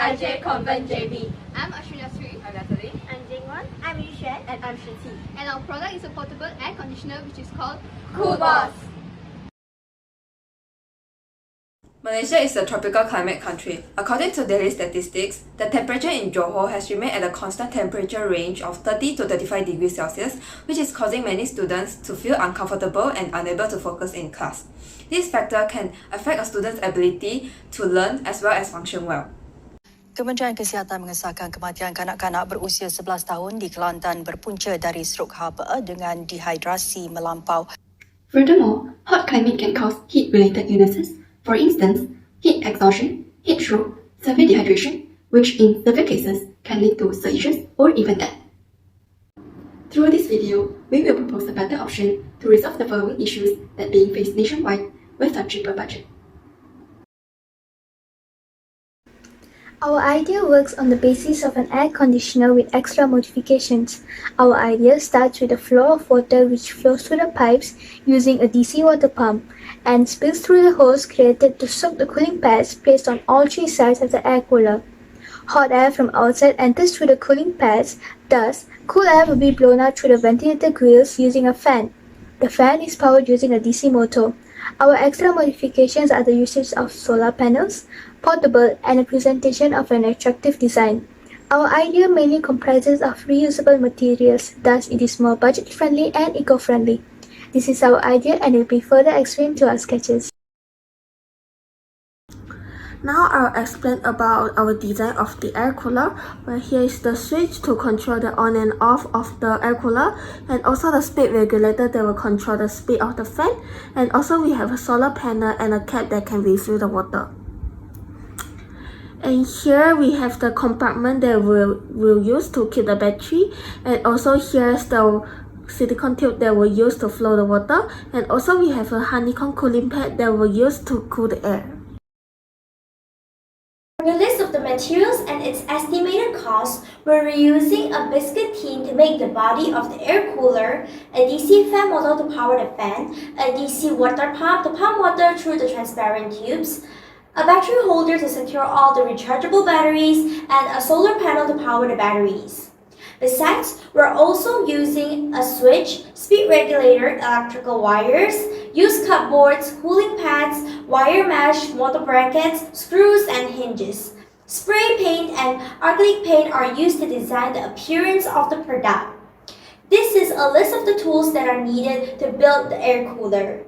RJ Convent JB. I'm Ashwina Sri. I'm Natalie. I'm Jingwon. I'm Yushuan. And I'm Shruti. And our product is a portable air conditioner which is called Cool Boss. Malaysia is a tropical climate country. According to daily statistics, the temperature in Johor has remained at a constant temperature range of 30 to 35 degrees Celsius, which is causing many students to feel uncomfortable and unable to focus in class. This factor can affect a student's ability to learn as well as function well. Kementerian Kesihatan mengesahkan kematian kanak-kanak berusia 11 tahun di Kelantan berpunca dari strok haba dengan dehidrasi melampau. Furthermore, hot climate can cause heat-related illnesses. For instance, heat exhaustion, heat stroke, severe dehydration, which in severe cases can lead to seizures or even death. Through this video, we will propose a better option to resolve the following issues that being faced nationwide with a cheaper budget. Our idea works on the basis of an air conditioner with extra modifications. Our idea starts with a flow of water which flows through the pipes using a DC water pump and spills through the holes created to soak the cooling pads placed on all three sides of the air cooler. Hot air from outside enters through the cooling pads, thus, cool air will be blown out through the ventilator grills using a fan. The fan is powered using a DC motor. Our extra modifications are the usage of solar panels, portable, and a presentation of an attractive design. Our idea mainly comprises of reusable materials, thus it is more budget-friendly and eco-friendly. This is our idea and it will be further explained to our sketches. Now I'll explain about our design of the air cooler, where here is the switch to control the on and off of the air cooler, and also the speed regulator that will control the speed of the fan, and also we have a solar panel and a cap that can refill the water. And here we have the compartment that we'll use to keep the battery, and also here's the silicone tube that we'll use to flow the water, and also we have a honeycomb cooling pad that we'll use to cool the air. For the list of the materials and its estimated cost, we're reusing a biscuit tin to make the body of the air cooler, a DC fan motor to power the fan, a DC water pump to pump water through the transparent tubes, a battery holder to secure all the rechargeable batteries, and a solar panel to power the batteries. Besides, we're also using a switch, speed regulator, electrical wires, used cupboards, cooling pads, wire mesh, motor brackets, screws, and hinges. Spray paint and acrylic paint are used to design the appearance of the product. This is a list of the tools that are needed to build the air cooler.